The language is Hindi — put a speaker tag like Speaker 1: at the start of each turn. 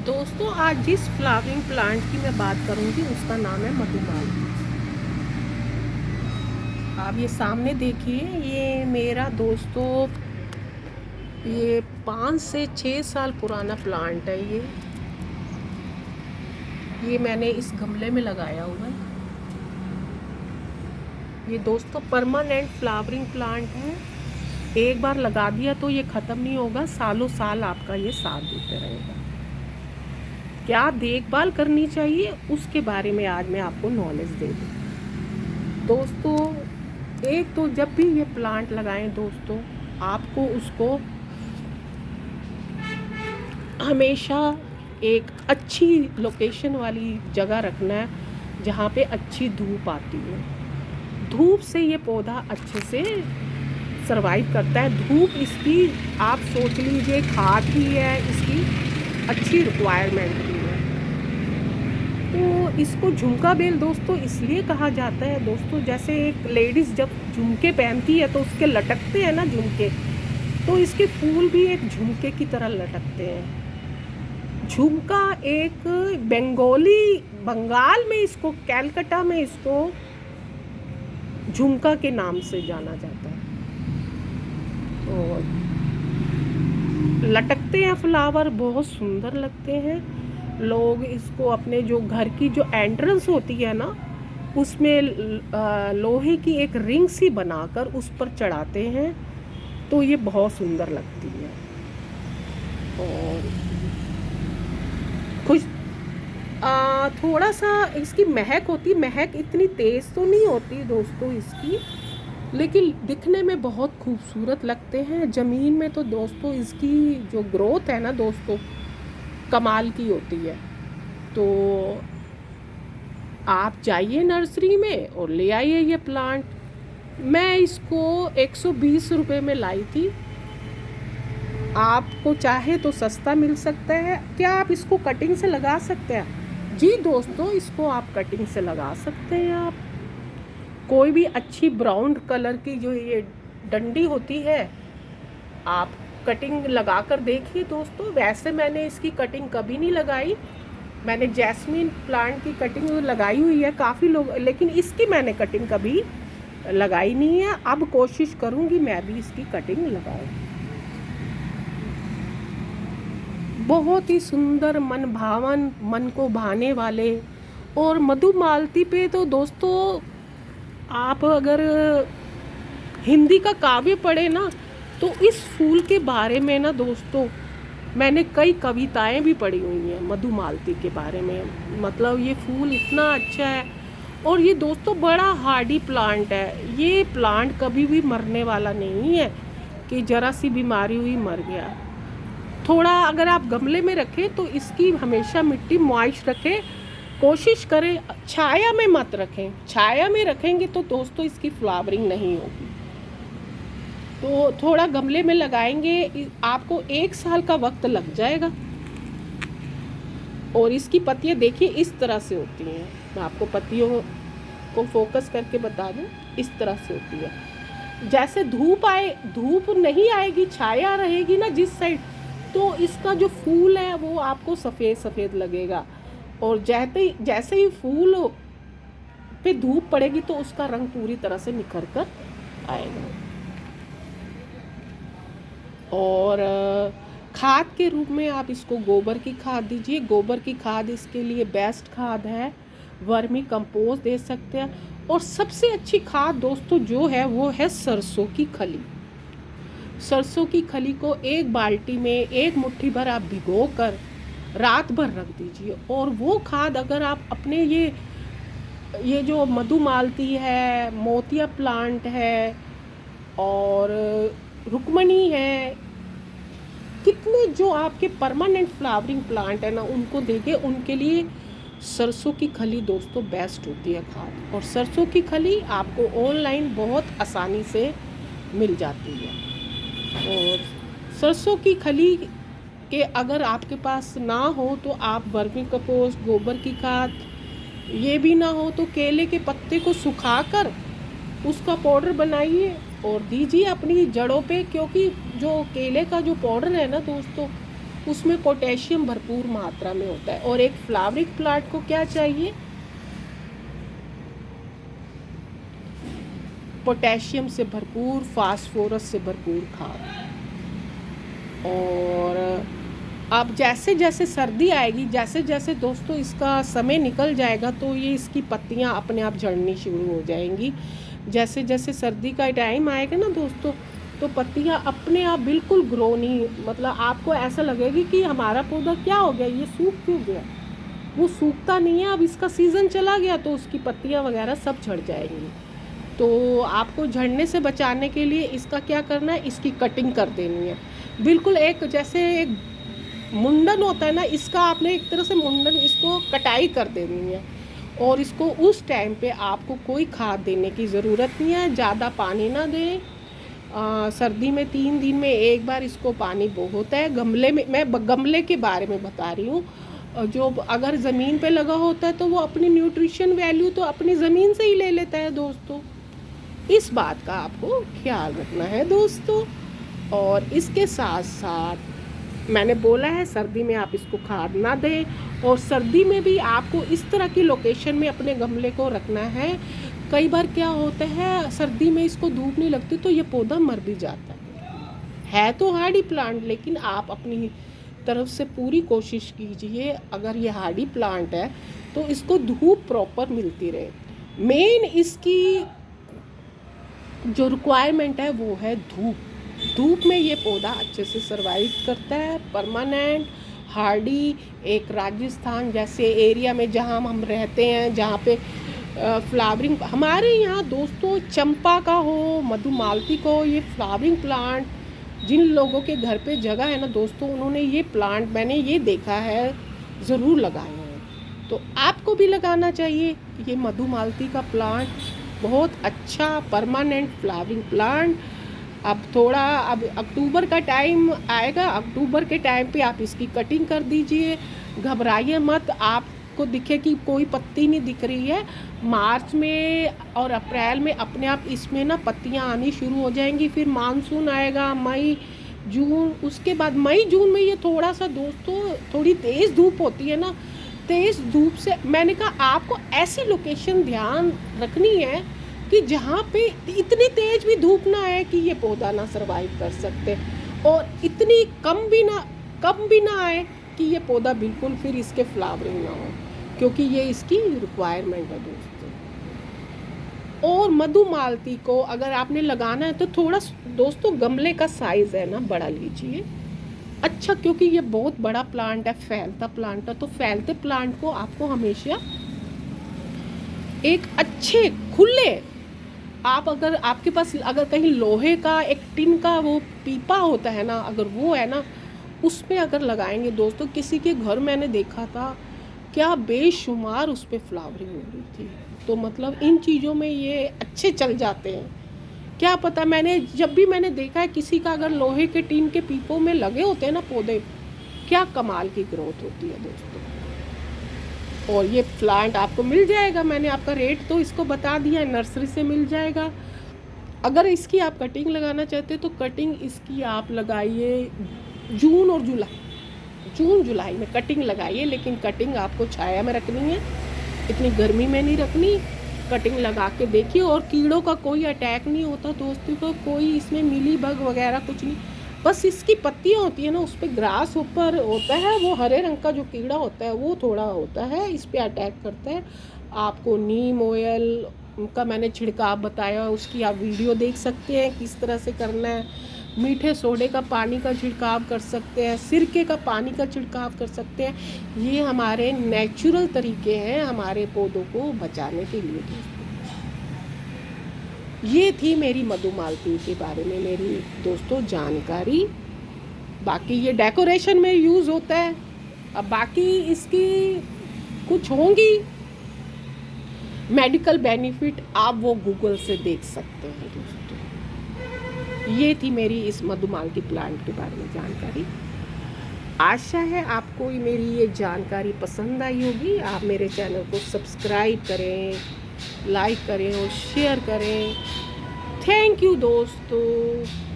Speaker 1: दोस्तों आज जिस फ्लावरिंग प्लांट की मैं बात करूंगी उसका नाम है मधुमालती। आप ये सामने देखिए, ये मेरा दोस्तों ये 5 से 6 साल पुराना प्लांट है। ये मैंने इस गमले में लगाया हुआ है। ये दोस्तों परमानेंट फ्लावरिंग प्लांट है। एक बार लगा दिया तो ये ख़त्म नहीं होगा, सालों साल आपका ये साथ देते रहेगा। क्या देखभाल करनी चाहिए उसके बारे में आज मैं आपको नॉलेज दे दूँ। दोस्तों एक तो जब भी ये प्लांट लगाएं दोस्तों, आपको उसको हमेशा एक अच्छी लोकेशन वाली जगह रखना है जहाँ पे अच्छी धूप आती है। धूप से ये पौधा अच्छे से सरवाइव करता है। धूप इसकी आप सोच लीजिए खाद भी है, इसकी अच्छी रिक्वायरमेंट भी है। तो इसको झुमका बेल दोस्तों इसलिए कहा जाता है दोस्तों, जैसे एक लेडीज़ जब झुमके पहनती है तो उसके लटकते हैं ना झुमके, तो इसके फूल भी एक झुमके की तरह लटकते हैं। झुमका एक बंगाल में इसको, कैलकाटा में इसको झुमका के नाम से जाना जाता है। और लटकते हैं फ्लावर, बहुत सुंदर लगते हैं। लोग इसको अपने जो घर की जो एंट्रेंस होती है ना, उसमें लोहे की एक रिंग सी बनाकर उस पर चढ़ाते हैं, तो ये बहुत सुंदर लगती है। और कुछ थोड़ा सा इसकी महक होती, महक इतनी तेज़ तो नहीं होती दोस्तों इसकी, लेकिन दिखने में बहुत खूबसूरत लगते हैं। ज़मीन में तो दोस्तों इसकी जो ग्रोथ है ना दोस्तों कमाल की होती है। तो आप जाइए नर्सरी में और ले आइए ये प्लांट। मैं इसको 120 रुपये में लाई थी। आपको चाहे तो सस्ता मिल सकता है। क्या आप इसको कटिंग से लगा सकते हैं? जी दोस्तों, इसको आप कटिंग से लगा सकते हैं। आप कोई भी अच्छी ब्राउन कलर की जो ये डंडी होती है, आप कटिंग लगा कर देखिए दोस्तों। वैसे मैंने इसकी कटिंग कभी नहीं लगाई। मैंने जैस्मीन प्लांट की कटिंग लगाई हुई है काफ़ी लोग, लेकिन इसकी मैंने कटिंग कभी लगाई नहीं है। अब कोशिश करूँगी मैं भी इसकी कटिंग लगाऊँ। बहुत ही सुंदर, मन भावन, मन को भाने वाले। और मधुमालती पे तो दोस्तों आप अगर हिंदी का काव्य पढ़े ना, तो इस फूल के बारे में ना दोस्तों मैंने कई कविताएं भी पढ़ी हुई हैं मधुमालती के बारे में। मतलब ये फूल इतना अच्छा है। और ये दोस्तों बड़ा हार्डी प्लांट है। ये प्लांट कभी भी मरने वाला नहीं है कि ज़रा सी बीमारी हुई मर गया। थोड़ा अगर आप गमले में रखें तो इसकी हमेशा मिट्टी मॉइस्ट रखें। कोशिश करें छाया में मत रखें। छाया में रखेंगे तो दोस्तों इसकी फ्लावरिंग नहीं होगी। तो थोड़ा गमले में लगाएंगे, आपको 1 साल का वक्त लग जाएगा। और इसकी पत्तियां देखिए इस तरह से होती हैं। मैं आपको पत्तियों को फोकस करके बता दूं, इस तरह से होती है। जैसे धूप नहीं आएगी, छाया रहेगी ना जिस साइड, तो इसका जो फूल है वो आपको सफ़ेद सफ़ेद लगेगा। और जैसे ही फूल पे धूप पड़ेगी तो उसका रंग पूरी तरह से निखर कर आएगा। और खाद के रूप में आप इसको गोबर की खाद दीजिए। गोबर की खाद इसके लिए बेस्ट खाद है। वर्मी कंपोस्ट दे सकते हैं। और सबसे अच्छी खाद दोस्तों जो है वो है सरसों की खली। सरसों की खली को 1 बाल्टी में 1 मुट्ठी भर आप भिगो कर रात भर रख दीजिए। और वो खाद अगर आप अपने ये जो मधुमालती है, मोतिया प्लांट है और रुक्मणी है, कितने जो आपके परमानेंट फ्लावरिंग प्लांट है ना, उनको देंगे। उनके लिए सरसों की खली दोस्तों बेस्ट होती है खाद। और सरसों की खली आपको ऑनलाइन बहुत आसानी से मिल जाती है। और सरसों की खली के अगर आपके पास ना हो तो आप वर्मी कंपोस्ट, गोबर की खाद, ये भी ना हो तो केले के पत्ते को सुखाकर उसका पाउडर बनाइए और दीजिए अपनी जड़ों पे। क्योंकि जो केले का जो पाउडर है ना दोस्तों, उसमें पोटेशियम भरपूर मात्रा में होता है। और एक फ्लावरिंग प्लांट को क्या चाहिए? पोटेशियम से भरपूर, फास्फोरस से भरपूर खाद। और अब जैसे जैसे सर्दी आएगी, जैसे जैसे दोस्तों इसका समय निकल जाएगा, तो ये इसकी पत्तियां अपने आप झड़नी शुरू हो जाएंगी। जैसे जैसे सर्दी का टाइम आएगा ना दोस्तों, तो पत्तियां अपने आप बिल्कुल ग्रो नहीं, मतलब आपको ऐसा लगेगी कि हमारा पौधा क्या हो गया, ये सूख क्यों गया। वो सूखता नहीं है, अब इसका सीज़न चला गया तो उसकी पत्तियां वगैरह सब झड़ जाएंगी। तो आपको झड़ने से बचाने के लिए इसका क्या करना है, इसकी कटिंग कर देनी है। बिल्कुल एक जैसे एक मुंडन होता है ना, इसका आपने एक तरह से मुंडन, इसको कटाई कर देनी है। और इसको उस टाइम पे आपको कोई खाद देने की ज़रूरत नहीं है, ज़्यादा पानी ना दें। सर्दी में 3 दिन में एक बार इसको पानी बहुत है। गमले में, मैं गमले के बारे में बता रही हूँ। जो अगर ज़मीन पे लगा होता है तो वो अपनी न्यूट्रिशन वैल्यू तो अपनी ज़मीन से ही ले लेता है दोस्तों। इस बात का आपको ख्याल रखना है दोस्तों। और इसके साथ साथ मैंने बोला है सर्दी में आप इसको खाद ना दें, और सर्दी में भी आपको इस तरह की लोकेशन में अपने गमले को रखना है। कई बार क्या होता है, सर्दी में इसको धूप नहीं लगती तो ये पौधा मर भी जाता है तो हार्डी प्लांट, लेकिन आप अपनी तरफ से पूरी कोशिश कीजिए, अगर ये हार्डी प्लांट है तो इसको धूप प्रॉपर मिलती रहे। मेन इसकी जो रिक्वायरमेंट है वो है धूप। धूप में ये पौधा अच्छे से सर्वाइव करता है, परमानेंट हार्डी। एक राजस्थान जैसे एरिया में जहाँ हम रहते हैं, जहाँ पे फ्लावरिंग, हमारे यहाँ दोस्तों चंपा का हो, मधुमालती का हो, ये फ्लावरिंग प्लांट जिन लोगों के घर पे जगह है ना दोस्तों, उन्होंने ये प्लांट, मैंने ये देखा है, ज़रूर लगाए हैं। तो आपको भी लगाना चाहिए ये मधुमालती का प्लांट, बहुत अच्छा परमानेंट फ्लावरिंग प्लांट। अब थोड़ा, अब अक्टूबर का टाइम आएगा, अक्टूबर के टाइम पे आप इसकी कटिंग कर दीजिए। घबराइए मत, आपको दिखे कि कोई पत्ती नहीं दिख रही है, मार्च में और अप्रैल में अपने आप इसमें ना पत्तियां आनी शुरू हो जाएंगी। फिर मानसून आएगा, मई जून, उसके बाद मई जून में ये थोड़ा सा दोस्तों थोड़ी तेज़ धूप होती है ना, तेज़ धूप से मैंने कहा आपको ऐसी लोकेशन ध्यान रखनी है कि जहाँ पे इतनी तेज भी धूप ना आए कि ये पौधा ना सर्वाइव कर सकते, और इतनी कम भी ना आए कि ये पौधा बिल्कुल फिर इसके फ्लावरिंग ना हो, क्योंकि ये इसकी रिक्वायरमेंट है दोस्तों। और मधुमालती को अगर आपने लगाना है तो थोड़ा दोस्तों गमले का साइज़ है ना बड़ा लीजिए, अच्छा, क्योंकि ये बहुत बड़ा प्लांट है, फैलता प्लांट है। तो फैलते प्लांट को आपको हमेशा एक अच्छे खुले, आप अगर आपके पास अगर कहीं लोहे का एक टिन का वो पीपा होता है ना, अगर वो है ना, उसमें अगर लगाएंगे दोस्तों, किसी के घर मैंने देखा था क्या बेशुमार उस पर फ्लावरिंग हो रही थी। तो मतलब इन चीज़ों में ये अच्छे चल जाते हैं। क्या पता, जब भी मैंने देखा है किसी का अगर लोहे के टीन के पीपों में लगे होते हैं ना पौधे, क्या कमाल की ग्रोथ होती है दोस्तों। और ये प्लांट आपको मिल जाएगा, मैंने आपका रेट तो इसको बता दिया है, नर्सरी से मिल जाएगा। अगर इसकी आप कटिंग लगाना चाहते हो तो कटिंग इसकी आप लगाइए जून और जुलाई में कटिंग लगाइए, लेकिन कटिंग आपको छाया में रखनी है, इतनी गर्मी में नहीं रखनी। कटिंग लगा के देखिए, और कीड़ों का कोई अटैक नहीं होता दोस्तों को, कोई इसमें मिली बग वगैरह कुछ नहीं, बस इसकी पत्तियां होती है ना, उस पर ग्रास ऊपर होता है, वो हरे रंग का जो कीड़ा होता है वो थोड़ा होता है, इस पर अटैक करता है। आपको नीम ऑयल का मैंने छिड़काव बताया, उसकी आप वीडियो देख सकते हैं किस तरह से करना है। मीठे सोडे का पानी का छिड़काव कर सकते हैं, सिरके का पानी का छिड़काव कर सकते हैं। ये हमारे नेचुरल तरीके हैं हमारे पौधों को बचाने के लिए दोस्तों। ये थी मेरी मधुमालती के बारे में मेरी दोस्तों जानकारी। बाकी ये डेकोरेशन में यूज़ होता है, अब बाकी इसकी कुछ होंगी मेडिकल बेनिफिट, आप वो गूगल से देख सकते हैं दोस्तों। ये थी मेरी इस मधुमालती प्लांट के बारे में जानकारी। आशा है आपको मेरी ये जानकारी पसंद आई होगी। आप मेरे चैनल को सब्सक्राइब करें, लाइक करें और शेयर करें। थैंक यू दोस्तों।